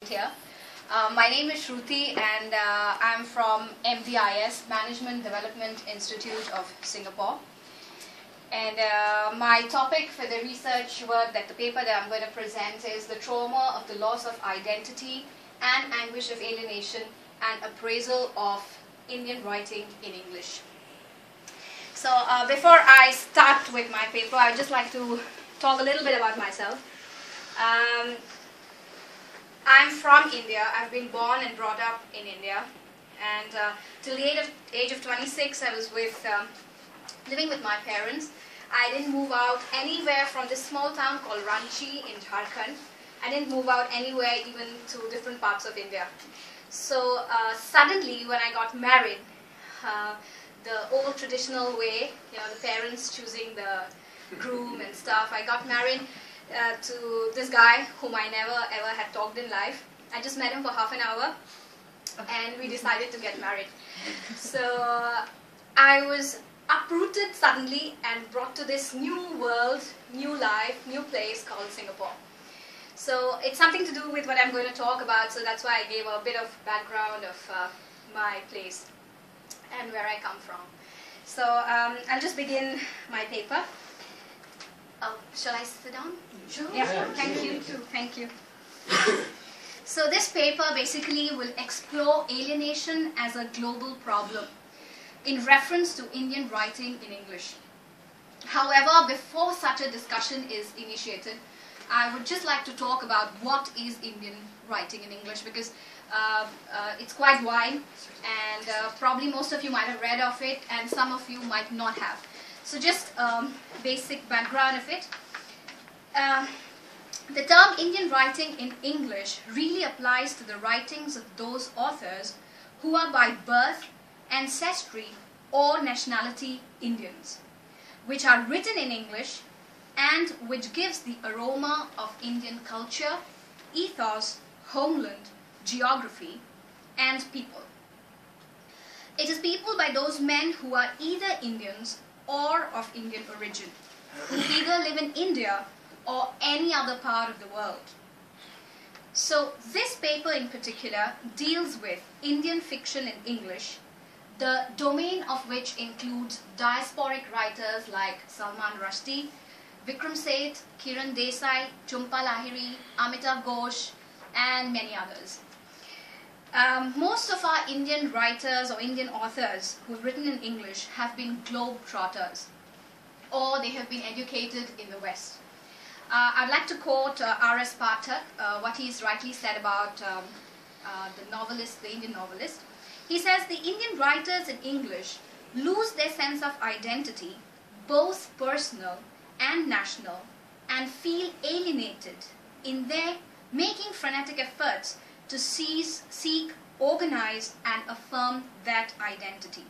Here. My name is Shruti and I'm from MDIS, Management Development Institute of Singapore. And my topic for the research work, the paper that I'm going to present, is the trauma of the loss of identity and anguish of alienation and appraisal of Indian writing in English. So before I start with my paper, I'd just like to talk a little bit about myself. I'm from India. I've been born and brought up in India, and till the age of 26 I was living with my parents. I didn't move out anywhere from this small town called Ranchi in Jharkhand. I didn't move out anywhere even to different parts of India. So suddenly when I got married, the old traditional way, the parents choosing the groom and stuff, I got married to this guy whom I never ever had talked in life. I just met him for half an hour and we decided to get married. So I was uprooted suddenly and brought to this new world, new life, new place called Singapore. So it's something to do with what I'm going to talk about, so that's why I gave a bit of background of my place and where I come from. So I'll just begin my paper. Oh, shall I sit down? Sure. Yeah, thank you. Thank you. So this paper basically will explore alienation as a global problem in reference to Indian writing in English. However, before such a discussion is initiated, I would just like to talk about what is Indian writing in English, because it's quite wide and probably most of you might have read of it and some of you might not have. So just basic background of it. The term Indian writing in English really applies to the writings of those authors who are by birth, ancestry or nationality Indians, which are written in English and which gives the aroma of Indian culture, ethos, homeland, geography and people. It is people by those men who are either Indians or of Indian origin, who either live in India or any other part of the world. So this paper in particular deals with Indian fiction in English, the domain of which includes diasporic writers like Salman Rushdie, Vikram Seth, Kiran Desai, Jhumpa Lahiri, Amitav Ghosh and many others. Most of our Indian writers or Indian authors who have written in English have been globe-trotters, or they have been educated in the West. I'd like to quote R.S. Pathak, what he's rightly said about the Indian novelist. He says, the Indian writers in English lose their sense of identity, both personal and national, and feel alienated in their making frenetic efforts to seek, organize and affirm that identity.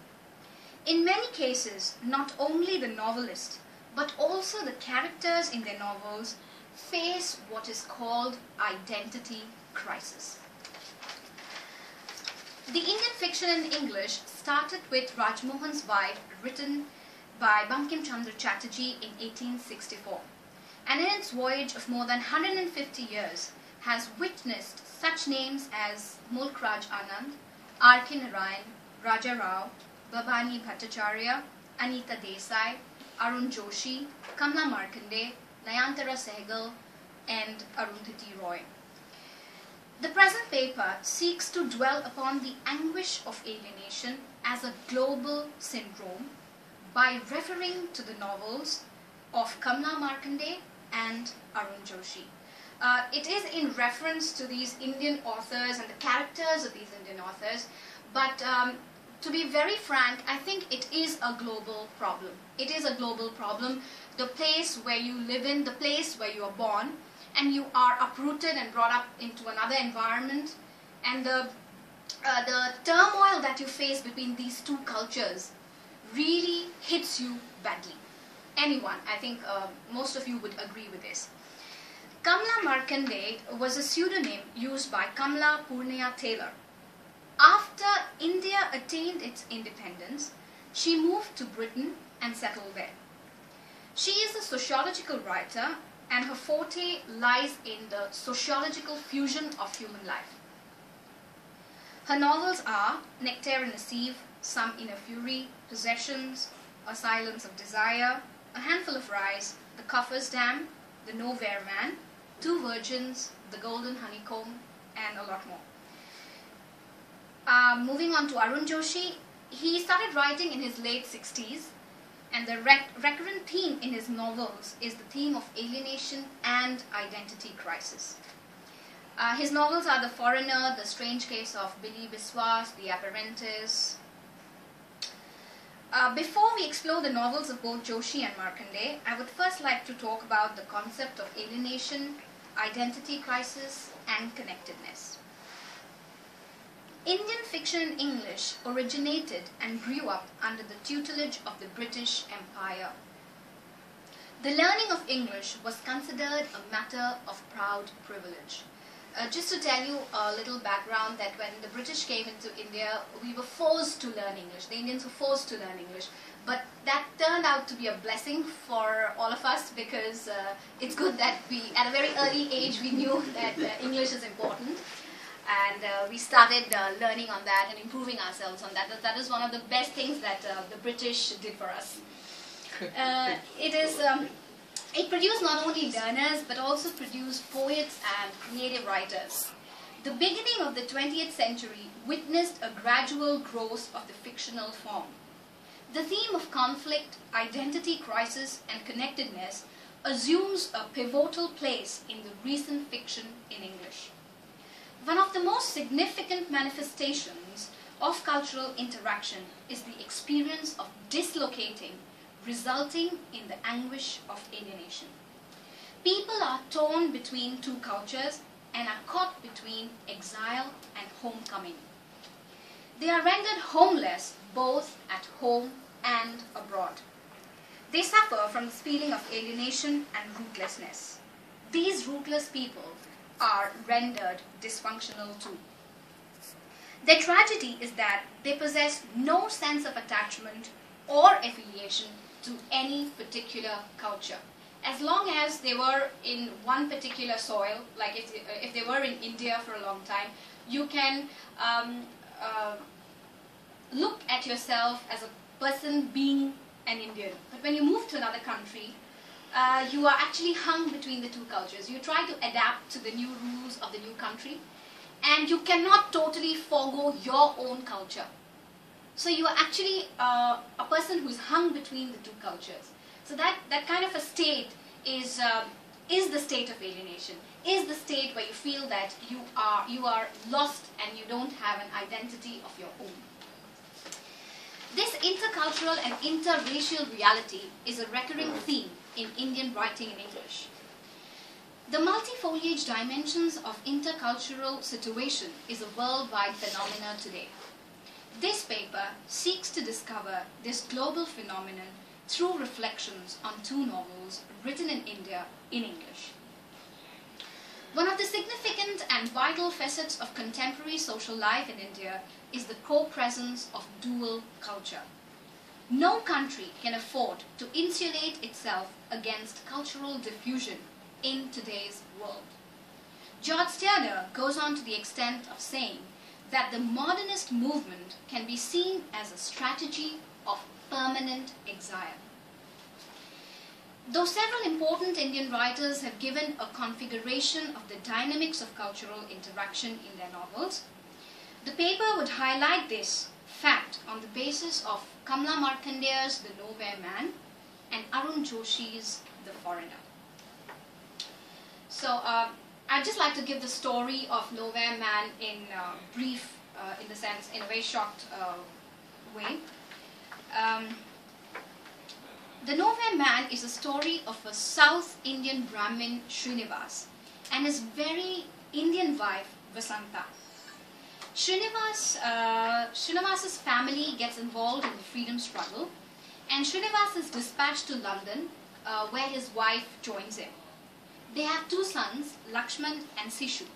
In many cases, not only the novelist, but also the characters in their novels face what is called identity crisis. The Indian fiction in English started with Rajmohan's Wife, written by Bankim Chandra Chatterjee in 1864, and in its voyage of more than 150 years has witnessed such names as Mulk Raj Anand, R.K. Narayan, Raja Rao, Babani Bhattacharya, Anita Desai, Arun Joshi, Kamla Markande, Nayantara Sehgal and Arundhati Roy. The present paper seeks to dwell upon the anguish of alienation as a global syndrome by referring to the novels of Kamla Markande and Arun Joshi. It is in reference to these Indian authors and the characters of these Indian authors, but to be very frank, I think it is a global problem. It is a global problem. The place where you live in, the place where you are born, and you are uprooted and brought up into another environment, and the turmoil that you face between these two cultures really hits you badly. Anyone, I think most of you would agree with this. Kamla Markande was a pseudonym used by Kamla Purniya Taylor. After India attained its independence, she moved to Britain and settled there. She is a sociological writer and her forte lies in the sociological fusion of human life. Her novels are Nectar in a Sieve, Some Inner Fury, Possessions, A Silence of Desire, A Handful of Rice, The Coffer's Dam, The Nowhere Man, Two Virgins, The Golden Honeycomb, and a lot more. Moving on to Arun Joshi, he started writing in his late 60s, and the recurrent theme in his novels is the theme of alienation and identity crisis. His novels are The Foreigner, The Strange Case of Billy Biswas, The Apprentice. Before we explore the novels of both Joshi and Markandeya, I would first like to talk about the concept of alienation, identity crisis, and connectedness. Indian fiction in English originated and grew up under the tutelage of the British Empire. The learning of English was considered a matter of proud privilege. Just to tell you a little background, that when the British came into India, we were forced to learn English. The Indians were forced to learn English. But that turned out to be a blessing for all of us, because it's good that we, at a very early age, we knew that English is important. And we started learning on that and improving ourselves on that. That is one of the best things that the British did for us. It produced not only learners, but also produced poets and creative writers. The beginning of the 20th century witnessed a gradual growth of the fictional form. The theme of conflict, identity crisis, and connectedness assumes a pivotal place in the recent fiction in English. One of the most significant manifestations of cultural interaction is the experience of dislocating, resulting in the anguish of alienation. People are torn between two cultures and are caught between exile and homecoming. They are rendered homeless both at home and abroad. They suffer from this feeling of alienation and rootlessness. These rootless people are rendered dysfunctional too. Their tragedy is that they possess no sense of attachment or affiliation to any particular culture. As long as they were in one particular soil, like if they were in India for a long time, you can look at yourself as a person being an Indian. But when you move to another country, you are actually hung between the two cultures. You try to adapt to the new rules of the new country, and you cannot totally forego your own culture. So you are actually a person who is hung between the two cultures. So that kind of a state is the state of alienation, is the state where you feel that you are lost and you don't have an identity of your own. This intercultural and interracial reality is a recurring theme in Indian writing in English. The multifoliage dimensions of intercultural situation is a worldwide phenomenon today. This paper seeks to discover this global phenomenon through reflections on two novels written in India in English. One of the significant and vital facets of contemporary social life in India is the co-presence of dual culture. No country can afford to insulate itself against cultural diffusion in today's world. George Steiner goes on to the extent of saying that the modernist movement can be seen as a strategy of permanent exile. Though several important Indian writers have given a configuration of the dynamics of cultural interaction in their novels, the paper would highlight this fact on the basis of Kamla Markandeya's The Nowhere Man and Arun Joshi's The Foreigner. So I'd just like to give the story of Nowhere Man in brief, in a very short way. The Nowhere Man is a story of a South Indian Brahmin, Srinivas, and his very Indian wife, Vasanta. Srinivas's family gets involved in the freedom struggle, and Srinivas is dispatched to London, where his wife joins him. They have two sons, Lakshman and Sishu.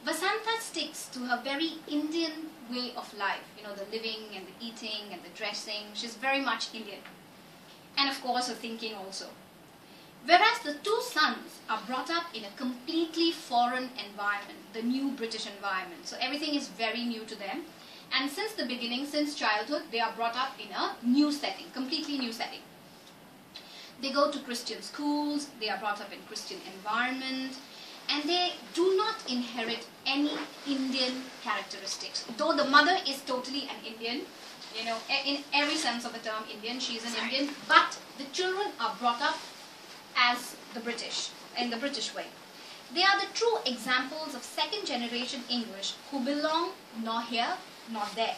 Vasanta sticks to her very Indian way of life, the living and the eating and the dressing. She's very much Indian. And of course her thinking also. whereas the two sons are brought up in a completely foreign environment, the new British environment. So everything is very new to them. And since the beginning, since childhood, they are brought up in a new setting, completely new setting. They go to Christian schools, they are brought up in Christian environment, and they do not inherit any Indian characteristics. Though the mother is totally an Indian, you know, in every sense of the term Indian, she is an Indian, but the children are brought up as the British, in the British way. They are the true examples of second generation English who belong nor here nor there.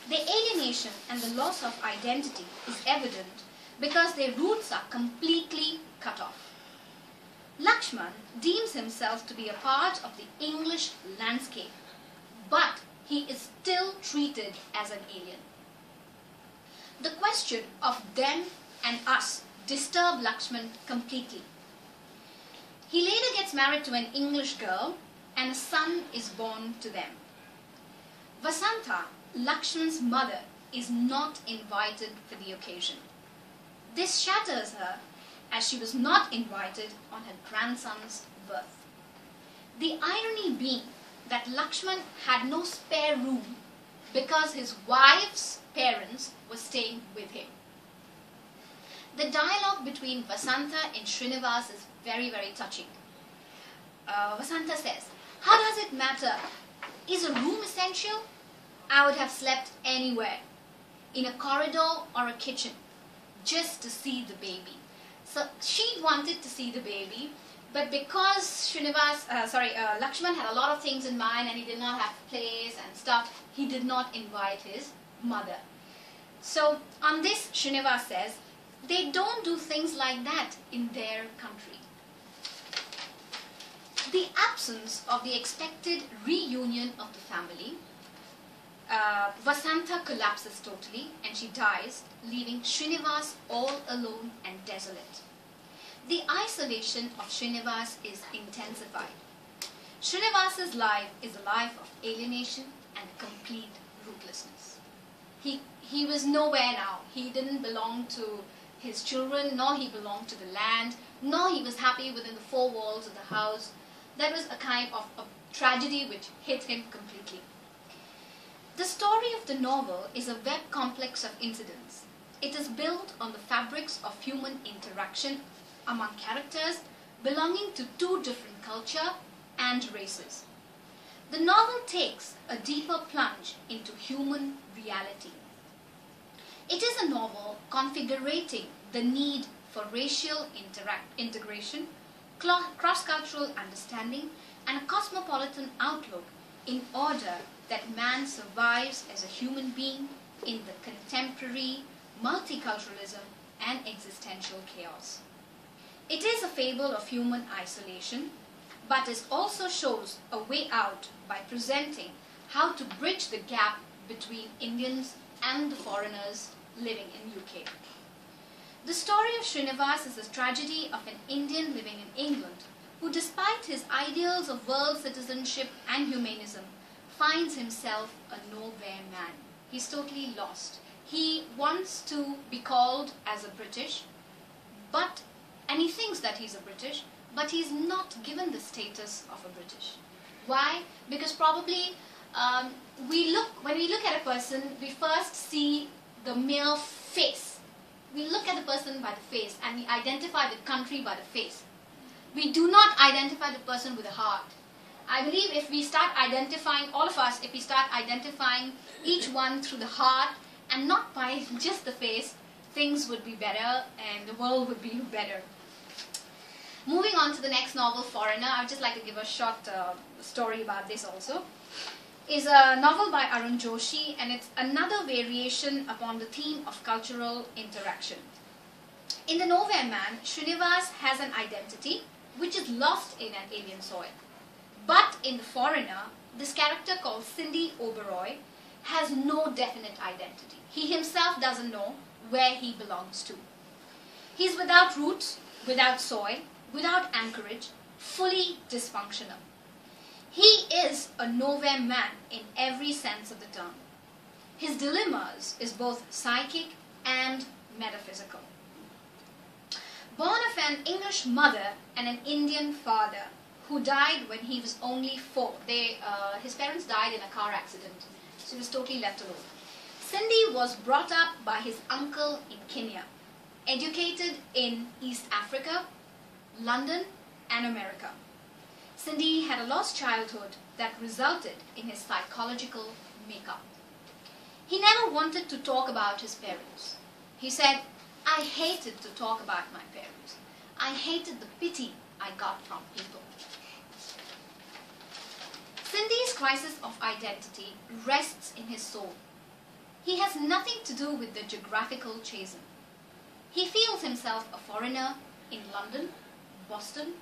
The alienation and the loss of identity is evident because their roots are completely cut off. Lakshman deems himself to be a part of the English landscape, but he is still treated as an alien. The question of them and us disturbs Lakshman completely. He later gets married to an English girl and a son is born to them. Vasantha, Lakshman's mother, is not invited for the occasion. This shatters her as she was not invited on her grandson's birth. The irony being that Lakshman had no spare room because his wife's parents were staying with him. The dialogue between Vasantha and Srinivas is very, very touching. Vasantha says, "How does it matter? Is a room essential? I would have slept anywhere, in a corridor or a kitchen, just to see the baby." So she wanted to see the baby, but because Lakshman had a lot of things in mind and he did not have place and stuff, he did not invite his mother. So on this, Srinivas says, they don't do things like that in their country. The absence of the expected reunion of the family, Vasantha collapses totally and she dies, leaving Srinivas all alone and desolate. The isolation of Srinivas is intensified. Srinivas's life is a life of alienation and complete rootlessness. He was nowhere now. He didn't belong to his children, nor he belonged to the land, nor he was happy within the four walls of the house. That was a kind of a tragedy which hit him completely. The story of the novel is a web complex of incidents. It is built on the fabrics of human interaction among characters belonging to two different cultures and races. The novel takes a deeper plunge into human reality. It is a novel configuring the need for racial integration, cross-cultural understanding, and a cosmopolitan outlook in order that man survives as a human being in the contemporary multiculturalism and existential chaos. It is a fable of human isolation, but it also shows a way out by presenting how to bridge the gap between Indians and the foreigners living in UK. The story of Srinivas is a tragedy of an Indian living in England who, despite his ideals of world citizenship and humanism, finds himself a nowhere man. He's totally lost. He wants to be called as a British, and he thinks that he's a British, but he's not given the status of a British. Why? Because probably when we look at a person, we first see the mere face. We look at the person by the face and we identify the country by the face. We do not identify the person with the heart. I believe if we start identifying, all of us, if we start identifying each one through the heart and not by just the face, things would be better and the world would be better. Moving on to the next novel, Foreigner, I would just like to give a short story about this also. Is a novel by Arun Joshi, and it's another variation upon the theme of cultural interaction. In The Nowhere Man, Srinivas has an identity which is lost in an alien soil. But in The Foreigner, this character called Cindy Oberoi has no definite identity. He himself doesn't know where he belongs to. He's without roots, without soil, without anchorage, fully dysfunctional. He is a nowhere man in every sense of the term. His dilemmas is both psychic and metaphysical. Born of an English mother and an Indian father who died when he was only 4. His parents died in a car accident, so he was totally left alone. Cindy was brought up by his uncle in Kenya, educated in East Africa, London, and America. Cindy had a lost childhood that resulted in his psychological makeup. He never wanted to talk about his parents. He said, "I hated to talk about my parents. I hated the pity I got from people." Cindy's crisis of identity rests in his soul. He has nothing to do with the geographical chasm. He feels himself a foreigner in London, Boston,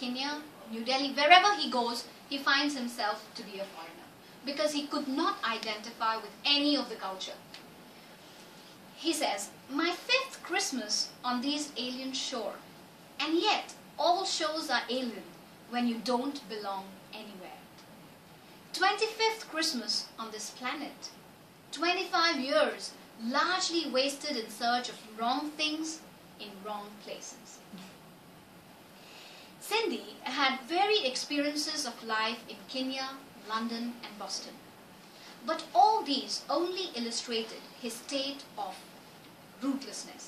Kenya, New Delhi. Wherever he goes, he finds himself to be a foreigner because he could not identify with any of the culture. He says, "My 5th Christmas on these alien shore, and yet all shores are alien when you don't belong anywhere. 25th Christmas on this planet, 25 years largely wasted in search of wrong things in wrong places." Cindy had varied experiences of life in Kenya, London, and Boston. But all these only illustrated his state of rootlessness.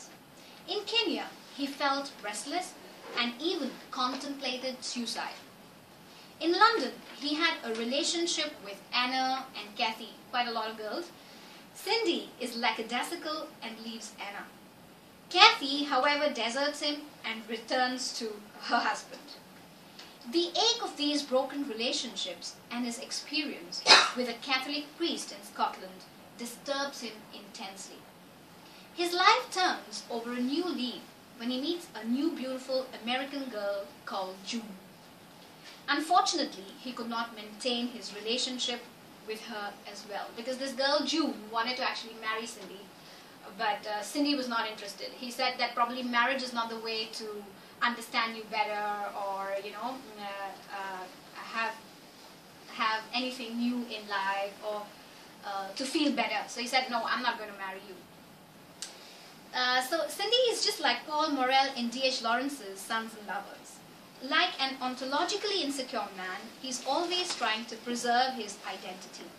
In Kenya, he felt restless and even contemplated suicide. In London, he had a relationship with Anna and Kathy, quite a lot of girls. Cindy is lackadaisical and leaves Anna. Kathy, however, deserts him and returns to her husband. The ache of these broken relationships and his experience with a Catholic priest in Scotland disturbs him intensely. His life turns over a new leaf when he meets a new beautiful American girl called June. Unfortunately, he could not maintain his relationship with her as well because this girl June wanted to actually marry Cindy, but Cindy was not interested. He said that probably marriage is not the way to understand you better or have anything new in life or to feel better. So he said, "No, I'm not going to marry you." So Cindy is just like Paul Morrell in D.H. Lawrence's Sons and Lovers. Like an ontologically insecure man, he's always trying to preserve his identity.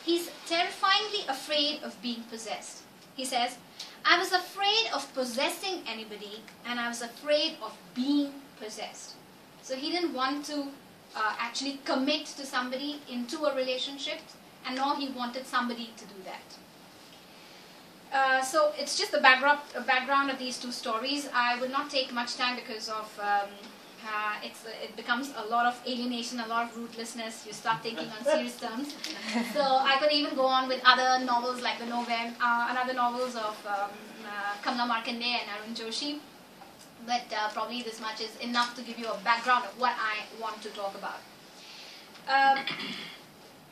He's terrifyingly afraid of being possessed. He says, "I was afraid of possessing anybody and I was afraid of being possessed." So he didn't want to actually commit to somebody into a relationship, and nor he wanted somebody to do that. So it's just the background of these two stories. I will not take much time because of it becomes a lot of alienation, a lot of rootlessness. You start thinking on serious terms. So I could even go on with other novels like the another novels of Kamla Markande and Arun Joshi. But probably this much is enough to give you a background of what I want to talk about.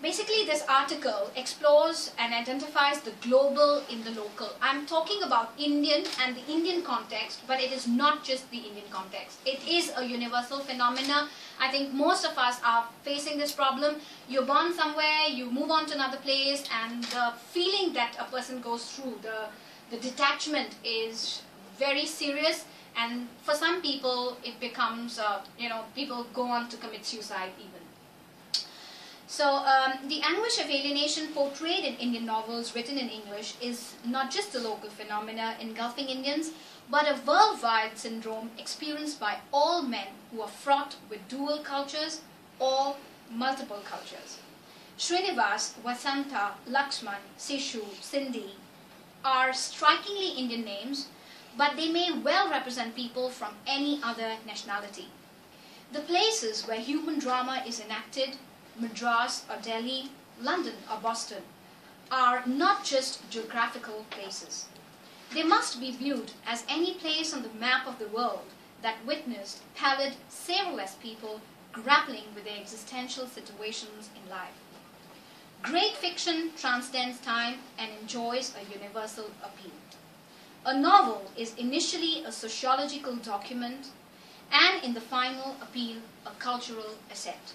Basically, this article explores and identifies the global in the local. I'm talking about Indian and the Indian context, but it is not just the Indian context. It is a universal phenomena. I think most of us are facing this problem. You're born somewhere, you move on to another place, and the feeling that a person goes through, the detachment is very serious. And for some people, it becomes, people go on to commit suicide even. So the anguish of alienation portrayed in Indian novels written in English is not just a local phenomena engulfing Indians, but a worldwide syndrome experienced by all men who are fraught with dual cultures or multiple cultures. Srinivas, Vasanta, Lakshman, Sishu, Cindy are strikingly Indian names, but they may well represent people from any other nationality. The places where human drama is enacted, Madras or Delhi, London or Boston, are not just geographical places. They must be viewed as any place on the map of the world that witnessed pallid, savorless people grappling with their existential situations in life. Great fiction transcends time and enjoys a universal appeal. A novel is initially a sociological document and in the final appeal a cultural asset.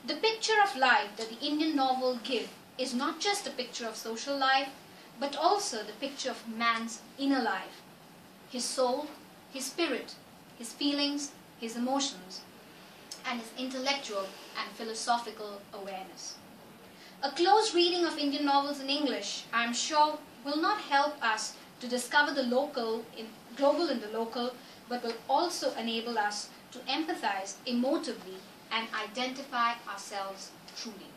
The picture of life that the Indian novel gives is not just a picture of social life, but also the picture of man's inner life, his soul, his spirit, his feelings, his emotions, and his intellectual and philosophical awareness. A close reading of Indian novels in English, I am sure, will not help us to discover the global in the local, but will also enable us to empathize emotively and identify ourselves truly.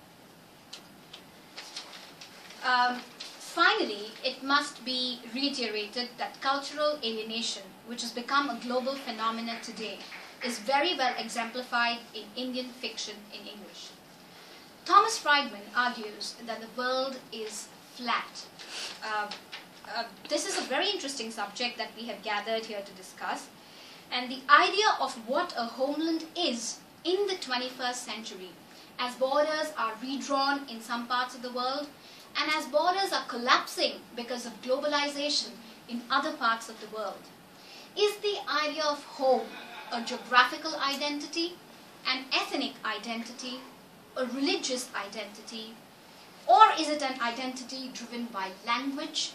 Finally, it must be reiterated that cultural alienation, which has become a global phenomenon today, is very well exemplified in Indian fiction in English. Thomas Friedman argues that the world is flat. This is a very interesting subject that we have gathered here to discuss. And the idea of what a homeland is in the 21st century, as borders are redrawn in some parts of the world, and as borders are collapsing because of globalization in other parts of the world. Is the idea of home a geographical identity, an ethnic identity, a religious identity, or is it an identity driven by language,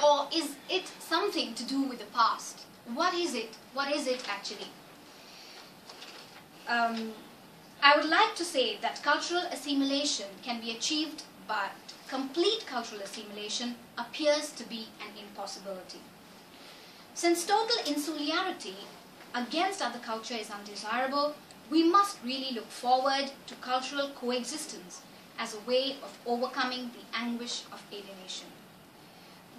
or is it something to do with the past? What is it? What is it actually? I would like to say that cultural assimilation can be achieved, but complete cultural assimilation appears to be an impossibility. Since total insularity against other culture is undesirable, we must really look forward to cultural coexistence as a way of overcoming the anguish of alienation.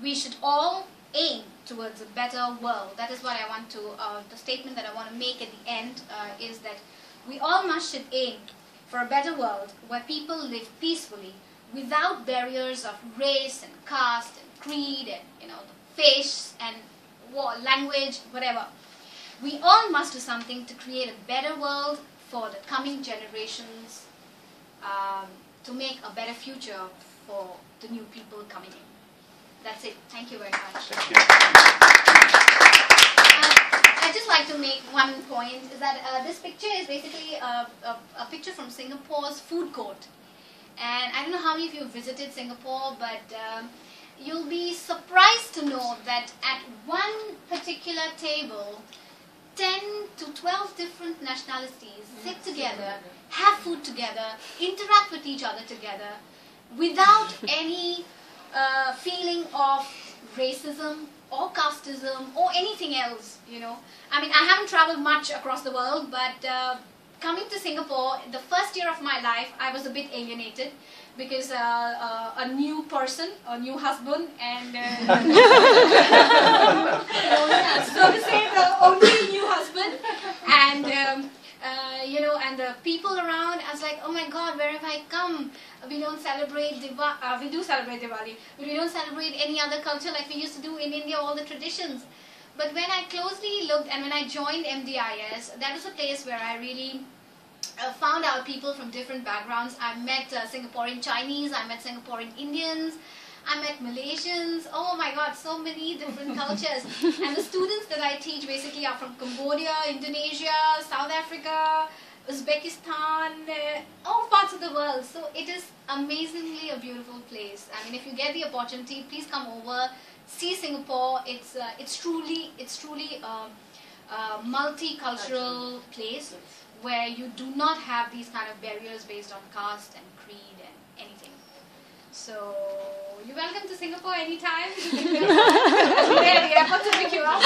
We should all aim towards a better world. That is what I want to, the statement that I want to make at the end is that we all should aim for a better world where people live peacefully without barriers of race and caste and creed and the face and language, whatever. We all must do something to create a better world for the coming generations, to make a better future for the new people coming in. That's it. Thank you very much. Thank you. I'd just like to make one point, is that this picture is basically a picture from Singapore's food court. And I don't know how many of you have visited Singapore, but you'll be surprised to know that at one particular table, 10 to 12 different nationalities sit together, have food together, interact with each other together, without any feeling of racism or casteism or anything else, I mean, I haven't traveled much across the world, but coming to Singapore, the first year of my life, I was a bit alienated because a new person, a new husband, and so to say, the only new husband, and and the people around. I was like, oh my God, where have I come? We don't celebrate we do celebrate Diwali, but we don't celebrate any other culture like we used to do in India, all the traditions. But when I closely looked, and when I joined MDIS, that was a place where I really found out people from different backgrounds. I met Singaporean Chinese, I met Singaporean Indians, I met Malaysians. Oh my God, so many different cultures. And the students that I teach basically are from Cambodia, Indonesia, South Africa, Uzbekistan, all parts of the world. So it is amazingly a beautiful place. I mean, if you get the opportunity, please come over, see Singapore. It's truly a multicultural place where you do not have these kind of barriers based on caste and creed and anything. So you're welcome to Singapore anytime. I'll be there at the airport to pick you up.